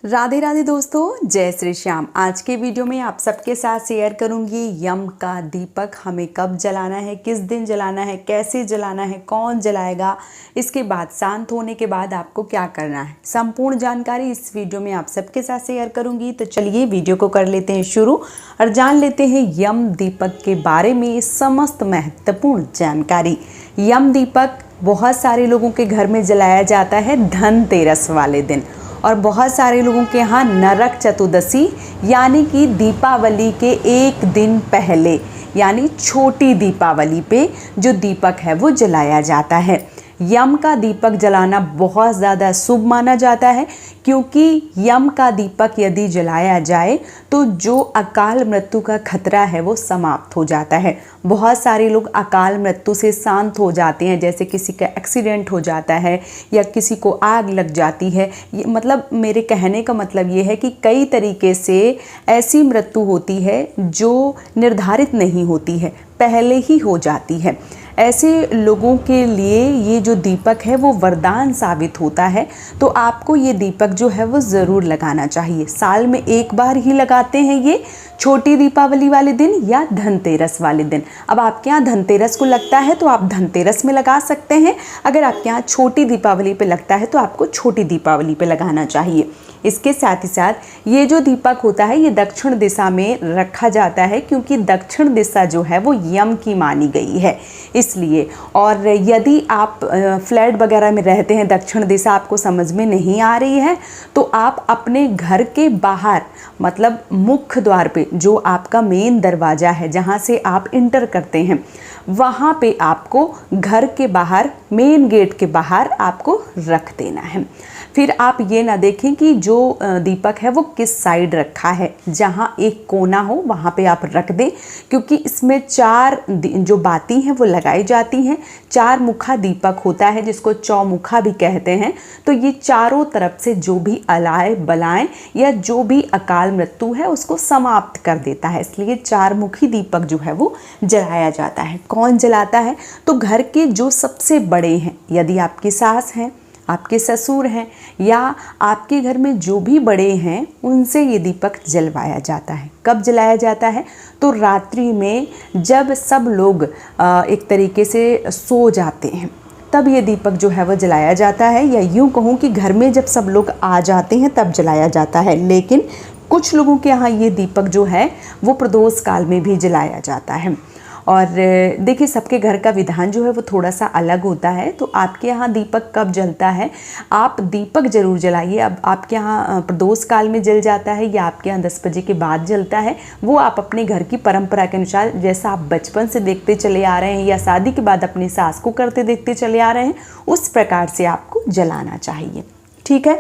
राधे राधे दोस्तों, जय श्री श्याम। आज के वीडियो में आप सबके साथ शेयर करूंगी यम का दीपक हमें कब जलाना है, किस दिन जलाना है, कैसे जलाना है, कौन जलाएगा, इसके बाद शांत होने के बाद आपको क्या करना है। संपूर्ण जानकारी इस वीडियो में आप सबके साथ शेयर करूंगी। तो चलिए वीडियो को कर लेते हैं शुरू और जान लेते हैं यम दीपक के बारे में समस्त महत्वपूर्ण जानकारी। यम दीपक बहुत सारे लोगों के घर में जलाया जाता है धनतेरस वाले दिन, और बहुत सारे लोगों के यहाँ नरक चतुर्दशी यानी कि दीपावली के एक दिन पहले यानी छोटी दीपावली पे जो दीपक है वो जलाया जाता है। यम का दीपक जलाना बहुत ज़्यादा शुभ माना जाता है, क्योंकि यम का दीपक यदि जलाया जाए तो जो अकाल मृत्यु का खतरा है वो समाप्त हो जाता है। बहुत सारे लोग अकाल मृत्यु से शांत हो जाते हैं, जैसे किसी का एक्सीडेंट हो जाता है या किसी को आग लग जाती है। मतलब मेरे कहने का मतलब ये है कि कई तरीके से ऐसी मृत्यु होती है जो निर्धारित नहीं होती है, पहले ही हो जाती है। ऐसे लोगों के लिए ये जो दीपक है वो वरदान साबित होता है। तो आपको ये दीपक जो है वो ज़रूर लगाना चाहिए। साल में एक बार ही लगाते हैं ये, छोटी दीपावली वाले दिन या धनतेरस वाले दिन। अब आपके यहाँ धनतेरस को लगता है तो आप धनतेरस में लगा सकते हैं। अगर आपके यहाँ छोटी दीपावली पे लगता है तो आपको छोटी दीपावली पे लगाना चाहिए। इसके साथ ही साथ ये जो दीपक होता है ये दक्षिण दिशा में रखा जाता है, क्योंकि दक्षिण दिशा जो है वो यम की मानी गई है इसलिए। और यदि आप फ्लैट वगैरह में रहते हैं, दक्षिण दिशा आपको समझ में नहीं आ रही है, तो आप अपने घर के बाहर मतलब मुख्य द्वार पे जो आपका मेन दरवाज़ा है जहाँ से आप इंटर करते हैं, वहाँ पे आपको घर के बाहर मेन गेट के बाहर आपको रख देना है। फिर आप ये ना देखें कि जो दीपक है वो किस साइड रखा है, जहाँ एक कोना हो वहाँ पे आप रख दें, क्योंकि इसमें चार जो बाती हैं वो लगाई जाती हैं। चार मुखा दीपक होता है जिसको चौमुखा भी कहते हैं। तो ये चारों तरफ से जो भी अलाय बलाएं या जो भी अकाल मृत्यु है उसको समाप्त कर देता है, इसलिए चार मुखी दीपक जो है वो जलाया जाता है। कौन जलाता है? तो घर के जो सबसे बड़े हैं, यदि आपकी सास हैं, आपके ससुर हैं या आपके घर में जो भी बड़े हैं, उनसे ये दीपक जलवाया जाता है। कब जलाया जाता है? तो रात्रि में जब सब लोग एक तरीके से सो जाते हैं तब ये दीपक जो है वो जलाया जाता है, या यूँ कहूँ कि घर में जब सब लोग आ जाते हैं तब जलाया जाता है। लेकिन कुछ लोगों के यहाँ ये दीपक जो है वो प्रदोष काल में भी जलाया जाता है। और देखिए सबके घर का विधान जो है वो थोड़ा सा अलग होता है। तो आपके यहाँ दीपक कब जलता है? आप दीपक ज़रूर जलाइए। अब आपके यहाँ प्रदोष काल में जल जाता है या आपके यहाँ 10 बजे के बाद जलता है, वो आप अपने घर की परंपरा के अनुसार, जैसा आप बचपन से देखते चले आ रहे हैं या शादी के बाद अपनी सास को करते देखते चले आ रहे हैं, उस प्रकार से आपको जलाना चाहिए। ठीक है।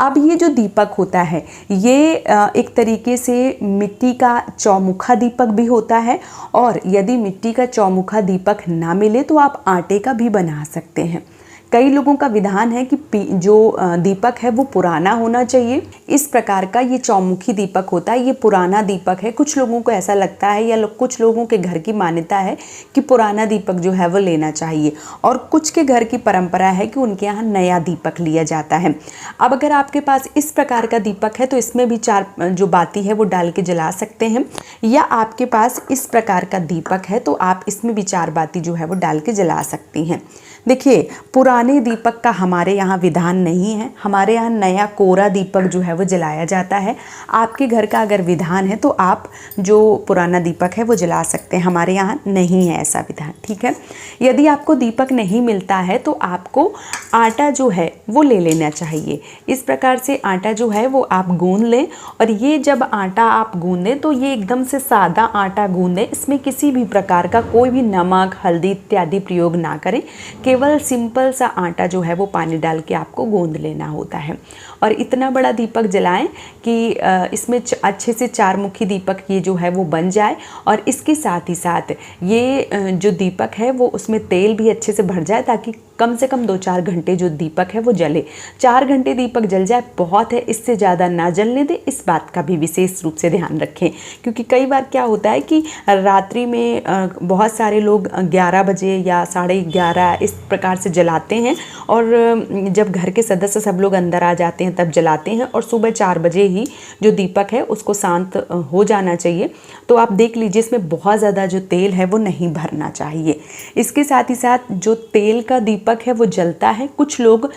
अब ये जो दीपक होता है ये एक तरीके से मिट्टी का चौमुखा दीपक भी होता है, और यदि मिट्टी का चौमुखा दीपक ना मिले तो आप आटे का भी बना सकते हैं। कई लोगों का विधान है कि जो दीपक है वो पुराना होना चाहिए। इस प्रकार का ये चौमुखी दीपक होता है, ये पुराना दीपक है। कुछ लोगों को ऐसा लगता है या कुछ लोगों के घर की मान्यता है कि पुराना दीपक जो है वो लेना चाहिए, और कुछ के घर की परंपरा है कि उनके यहाँ नया दीपक लिया जाता है। अब अगर आपके पास इस प्रकार का दीपक है तो इसमें भी चार जो बाती है वो डाल के जला सकते हैं, या आपके पास इस प्रकार का दीपक है तो आप इसमें भी चार बाती जो है वो डाल के जला सकती हैं। देखिए पुराने दीपक का हमारे यहाँ विधान नहीं है, हमारे यहाँ नया कोरा दीपक जो है वो जलाया जाता है। आपके घर का अगर विधान है तो आप जो पुराना दीपक है वो जला सकते हैं, हमारे यहाँ नहीं है ऐसा विधान। ठीक है। यदि आपको दीपक नहीं मिलता है तो आपको आटा जो है वो ले लेना चाहिए। इस प्रकार से आटा जो है वो आप गूंद लें, और ये जब आटा आप गूंदें तो ये एकदम से सादा आटा गूंदें, इसमें किसी भी प्रकार का कोई भी नमक, हल्दी इत्यादि प्रयोग ना करें। केवल सिंपल सा आटा जो है वो पानी डाल के आपको गूंद लेना होता है, और इतना बड़ा दीपक जलाएं कि इसमें अच्छे से चार मुखी दीपक ये जो है वो बन जाए। और इसके साथ ही साथ ये जो दीपक है वो उसमें तेल भी अच्छे से भर जाए, ताकि कम से कम 2-4 घंटे जो दीपक है वो जले। 4 घंटे दीपक जल जाए बहुत है, इससे ज़्यादा ना जलने दें। इस बात का भी विशेष रूप से ध्यान रखें, क्योंकि कई बार क्या होता है कि रात्रि में बहुत सारे लोग 11 बजे या 11:30 इस प्रकार से जलाते हैं और जब घर के सदस्य सब लोग अंदर आ जाते हैं तब जलाते हैं और सुबह 4 बजे ही जो दीपक है उसको शांत हो जाना चाहिए। तो आप देख लीजिए इसमें बहुत ज़्यादा जो तेल है वो नहीं भरना चाहिए। इसके साथ ही साथ जो तेल का दीपक है वो जलता है। कुछ लोग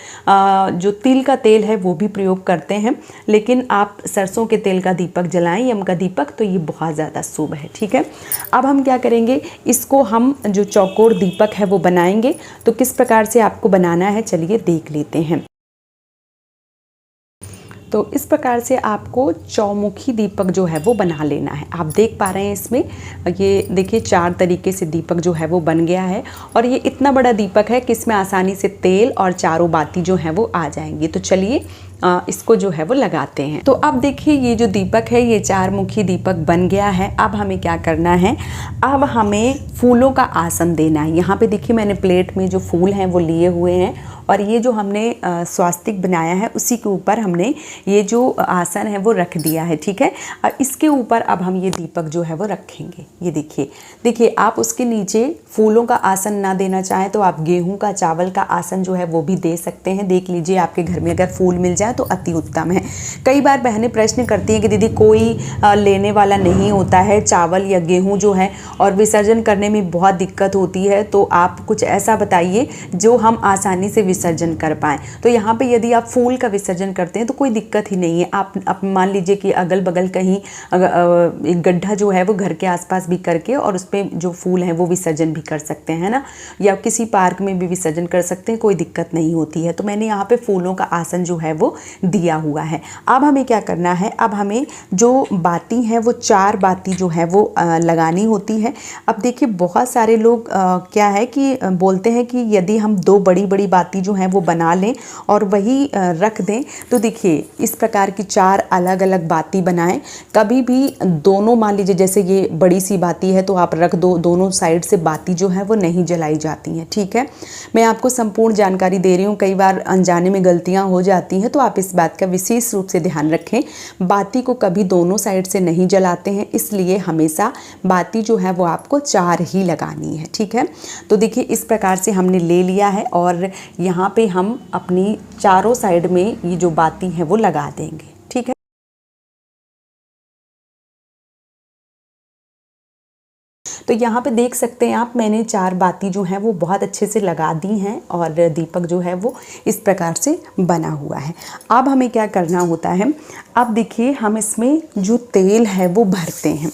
जो तिल का तेल है वो भी प्रयोग करते हैं, लेकिन आप सरसों के तेल का दीपक जलाएं, यम का दीपक, तो ये बहुत ज़्यादा शुभ है। ठीक है, अब हम क्या करेंगे, इसको हम जो चौकोर दीपक है वो बनाएंगे। तो किस प्रकार से आपको बनाना है चलिए देख लेते हैं। तो इस प्रकार से आपको चौमुखी दीपक जो है वो बना लेना है। आप देख पा रहे हैं इसमें, ये देखिए 4 तरीके से दीपक जो है वो बन गया है और ये इतना बड़ा दीपक है कि इसमें आसानी से तेल और चारों बाती जो है वो आ जाएंगी। तो चलिए इसको जो है वो लगाते हैं। तो अब देखिए ये जो दीपक है ये 4 मुखी दीपक बन गया है। अब हमें क्या करना है, अब हमें फूलों का आसन देना है। यहाँ पे देखिए मैंने प्लेट में जो फूल हैं वो लिए हुए हैं और ये जो हमने स्वास्तिक बनाया है उसी के ऊपर हमने ये जो आसन है वो रख दिया है। ठीक है, और इसके ऊपर अब हम ये दीपक जो है वो रखेंगे। ये देखिए आप उसके नीचे फूलों का आसन ना देना चाहें तो आप गेहूं का, चावल का आसन जो है वो भी दे सकते हैं। देख लीजिए आपके घर में अगर फूल मिल जाए तो अति उत्तम है। कई बार बहनें प्रश्न करती हैं कि दीदी कोई लेने वाला नहीं होता है चावल या गेहूँ जो है और विसर्जन करने में बहुत दिक्कत होती है, तो आप कुछ ऐसा बताइए जो हम आसानी से विसर्जन कर पाएँ। तो यहाँ पे यदि आप फूल का विसर्जन करते हैं तो कोई दिक्कत ही नहीं है। आप मान लीजिए कि अगल बगल कहीं एक गड्ढा जो है वो घर के आसपास भी करके और उस पर जो फूल हैं वो विसर्जन भी कर सकते हैं ना, या किसी पार्क में भी विसर्जन कर सकते हैं, कोई दिक्कत नहीं होती है। तो मैंने यहाँ पे फूलों का आसन जो है वो दिया हुआ है। अब हमें क्या करना है, अब हमें जो बाती हैं वो 4 बाती जो है वो लगानी होती है। अब देखिए बहुत सारे लोग क्या है कि बोलते हैं कि यदि हम 2 बड़ी बड़ी बाती जो हैं वो बना लें और वही रख दें, तो देखिए इस प्रकार की 4 अलग अलग बाती बनाएं। कभी भी दोनों, मान लीजिए जैसे ये बड़ी सी बाती है तो आप रख दो, दोनों साइड से बाती जो है वो नहीं जलाई जाती हैं। ठीक है, मैं आपको संपूर्ण जानकारी दे रही हूँ, कई बार अनजाने में गलतियाँ हो जाती हैं, तो आप इस बात का विशेष रूप से ध्यान रखें। बाती को कभी दोनों साइड से नहीं जलाते हैं, इसलिए हमेशा बाती जो है वो आपको 4 ही लगानी है। ठीक है, तो देखिए इस प्रकार से हमने ले लिया है और यहाँ पे हम अपनी चारों साइड में ये जो बाती है वो लगा देंगे। ठीक है, तो यहाँ पे देख सकते हैं आप, मैंने 4 बाती जो हैं वो बहुत अच्छे से लगा दी हैं और दीपक जो है वो इस प्रकार से बना हुआ है। अब हमें क्या करना होता है, अब देखिए हम इसमें जो तेल है वो भरते हैं।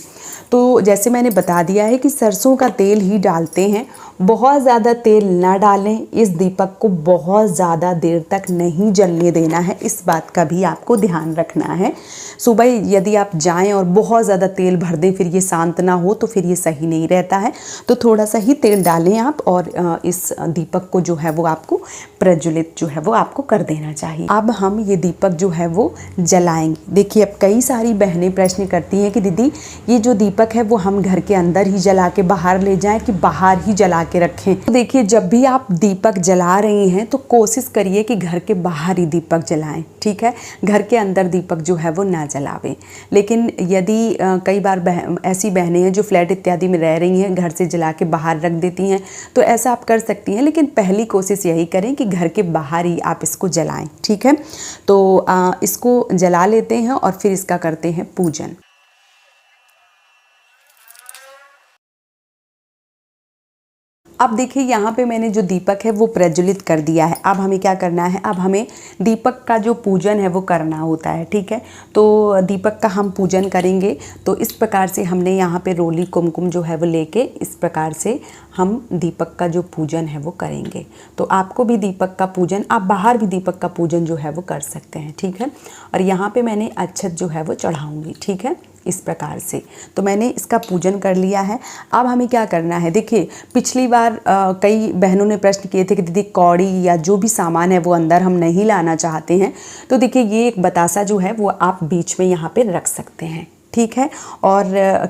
तो जैसे मैंने बता दिया है कि सरसों का तेल ही डालते हैं, बहुत ज़्यादा तेल ना डालें। इस दीपक को बहुत ज़्यादा देर तक नहीं जलने देना है, इस बात का भी आपको ध्यान रखना है। सुबह यदि आप जाएं और बहुत ज़्यादा तेल भर दें फिर ये शांत ना हो तो फिर ये सही नहीं रहता है। तो थोड़ा सा ही तेल डालें आप और इस दीपक को जो है वो आपको प्रज्वलित जो है वो आपको कर देना चाहिए। अब हम ये दीपक जो है वो जलाएंगे। देखिए अब कई सारी बहनें प्रश्न करती हैं कि दीदी ये जो दीपक है वो हम घर के अंदर ही जला के बाहर ले जाएं कि बाहर ही जला के रखें। तो देखिए जब भी आप दीपक जला रही हैं तो कोशिश करिए कि घर के बाहर ही दीपक जलाएं। ठीक है, घर के अंदर दीपक जो है वो ना जलावें। लेकिन यदि कई बार ऐसी बहनें हैं जो फ्लैट इत्यादि में रह रही हैं, घर से जला के बाहर रख देती हैं, तो ऐसा आप कर सकती हैं। लेकिन पहली कोशिश यही करें कि घर के बाहर ही आप इसको जलाएं। ठीक है, तो इसको जला लेते हैं और फिर इसका करते हैं पूजन। अब देखिए यहाँ पे मैंने जो दीपक है वो प्रज्वलित कर दिया है। अब हमें क्या करना है, अब हमें दीपक का जो पूजन है वो करना होता है। ठीक है, तो दीपक का हम पूजन करेंगे। तो इस प्रकार से हमने यहाँ पे रोली कुमकुम जो है वो लेके इस प्रकार से हम दीपक का जो पूजन है वो करेंगे। तो आपको भी दीपक का पूजन, आप बाहर भी दीपक का पूजन जो है वो कर सकते हैं। ठीक है, और यहाँ पे मैंने अक्षत जो है वो चढ़ाऊँगी। ठीक है, इस प्रकार से तो मैंने इसका पूजन कर लिया है। अब हमें क्या करना है, देखिए पिछली बार कई बहनों ने प्रश्न किए थे कि दीदी कौड़ी या जो भी सामान है वो अंदर हम नहीं लाना चाहते हैं। तो देखिए ये एक बतासा जो है वो आप बीच में यहाँ पे रख सकते हैं। ठीक है। और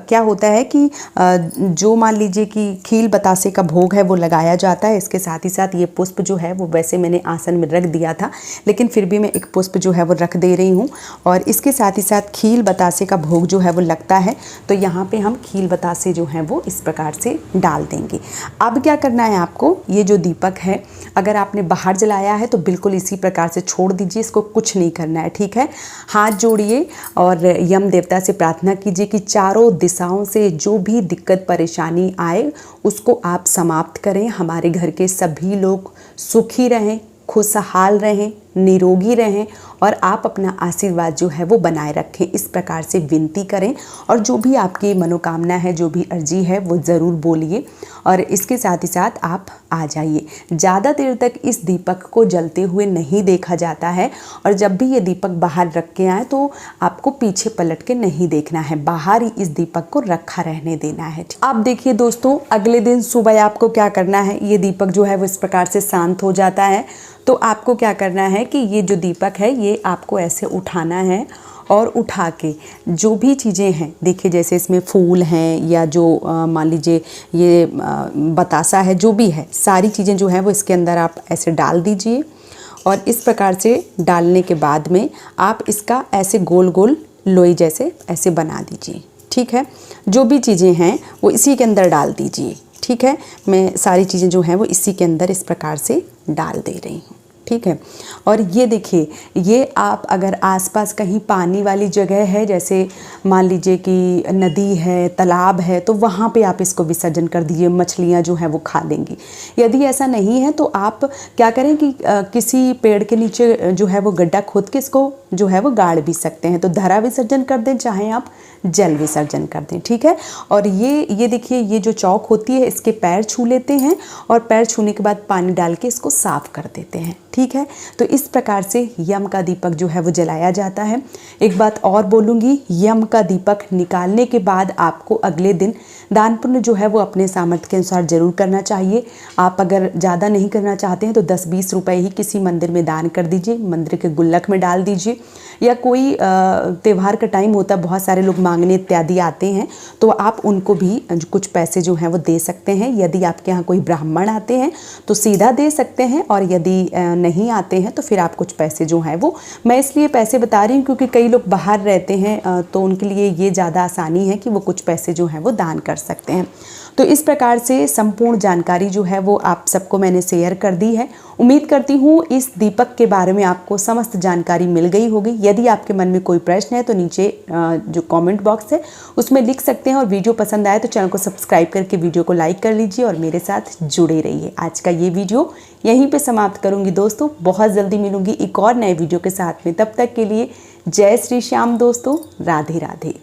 क्या होता है कि जो मान लीजिए कि खील बतासे का भोग है वो लगाया जाता है, इसके साथ ही साथ ये पुष्प जो है वो वैसे मैंने आसन में रख दिया था, लेकिन फिर भी मैं एक पुष्प जो है वो रख दे रही हूँ। और इसके साथ ही साथ खील बतासे का भोग जो है वो लगता है, तो यहाँ पे हम खील बतासे जो हैं वो इस प्रकार से डाल देंगे। अब क्या करना है आपको, ये जो दीपक है अगर आपने बाहर जलाया है तो बिल्कुल इसी प्रकार से छोड़ दीजिए, इसको कुछ नहीं करना है, ठीक है। हाथ जोड़िए और यम देवता से प्रार्थना कीजिए कि चारों दिशाओं से जो भी दिक्कत परेशानी आए उसको आप समाप्त करें। हमारे घर के सभी लोग सुखी रहें, खुशहाल रहें, निरोगी रहें और आप अपना आशीर्वाद जो है वो बनाए रखें, इस प्रकार से विनती करें। और जो भी आपकी मनोकामना है, जो भी अर्जी है वो ज़रूर बोलिए। और इसके साथ ही साथ आप आ जाइए। ज़्यादा देर तक इस दीपक को जलते हुए नहीं देखा जाता है, और जब भी ये दीपक बाहर रख के आए तो आपको पीछे पलट के नहीं देखना है, बाहर ही इस दीपक को रखा रहने देना है। अब देखिए दोस्तों, अगले दिन सुबह आपको क्या करना है, ये दीपक जो है वो इस प्रकार से शांत हो जाता है, तो आपको क्या करना है कि ये जो दीपक है ये आपको ऐसे उठाना है और उठा के जो भी चीज़ें हैं, देखिए जैसे इसमें फूल हैं या जो मान लीजिए ये बतासा है, जो भी है सारी चीज़ें जो हैं वो इसके अंदर आप ऐसे डाल दीजिए। और इस प्रकार से डालने के बाद में आप इसका ऐसे गोल गोल लोई जैसे ऐसे बना दीजिए, ठीक है। जो भी चीज़ें हैं वो इसी के अंदर डाल दीजिए, ठीक है। मैं सारी चीज़ें जो हैं वो इसी के अंदर इस प्रकार से डाल दे रही हूँ, ठीक है। और ये देखिए, ये आप अगर आसपास कहीं पानी वाली जगह है, जैसे मान लीजिए कि नदी है, तालाब है, तो वहाँ पे आप इसको विसर्जन कर दीजिए, मछलियाँ जो हैं वो खा लेंगी। यदि ऐसा नहीं है तो आप क्या करें कि किसी पेड़ के नीचे जो है वो गड्ढा खोद के इसको जो है वो गाड़ भी सकते हैं, तो धरा विसर्जन कर दें, चाहे आप जल विसर्जन कर दें, ठीक है। और ये देखिए, ये जो चौक होती है इसके पैर छू लेते हैं और पैर छूने के बाद पानी डाल के इसको साफ कर देते हैं, ठीक है। तो इस प्रकार से यम का दीपक जो है वो जलाया जाता है। एक बात और बोलूँगी, यम का दीपक निकालने के बाद आपको अगले दिन दान पुण्य जो है वो अपने सामर्थ्य के अनुसार ज़रूर करना चाहिए। आप अगर ज़्यादा नहीं करना चाहते हैं तो 10-20 रुपए ही किसी मंदिर में दान कर दीजिए, मंदिर के गुल्लक में डाल दीजिए, या कोई त्यौहार का टाइम होता है, बहुत सारे लोग मांगने इत्यादि आते हैं, तो आप उनको भी कुछ पैसे जो हैं वो दे सकते हैं। यदि आपके यहाँ कोई ब्राह्मण आते हैं तो सीधा दे सकते हैं, और यदि नहीं आते हैं तो फिर आप कुछ पैसे जो हैं वो, मैं इसलिए पैसे बता रही हूँ क्योंकि कई लोग बाहर रहते हैं, तो उनके लिए ये ज़्यादा आसानी है कि वो कुछ पैसे जो हैं वो दान कर सकते हैं। तो इस प्रकार से संपूर्ण जानकारी जो है वो आप सबको मैंने शेयर कर दी है। उम्मीद करती हूँ इस दीपक के बारे में आपको समस्त जानकारी मिल गई होगी। यदि आपके मन में कोई प्रश्न है तो नीचे जो कमेंट बॉक्स है उसमें लिख सकते हैं, और वीडियो पसंद आए तो चैनल को सब्सक्राइब करके वीडियो को लाइक कर लीजिए और मेरे साथ जुड़े रहिए। आज का ये वीडियो यहीं पे समाप्त करूँगी दोस्तों, बहुत जल्दी मिलूँगी एक और नए वीडियो के साथ में। तब तक के लिए जय श्री श्याम दोस्तों, राधे राधे।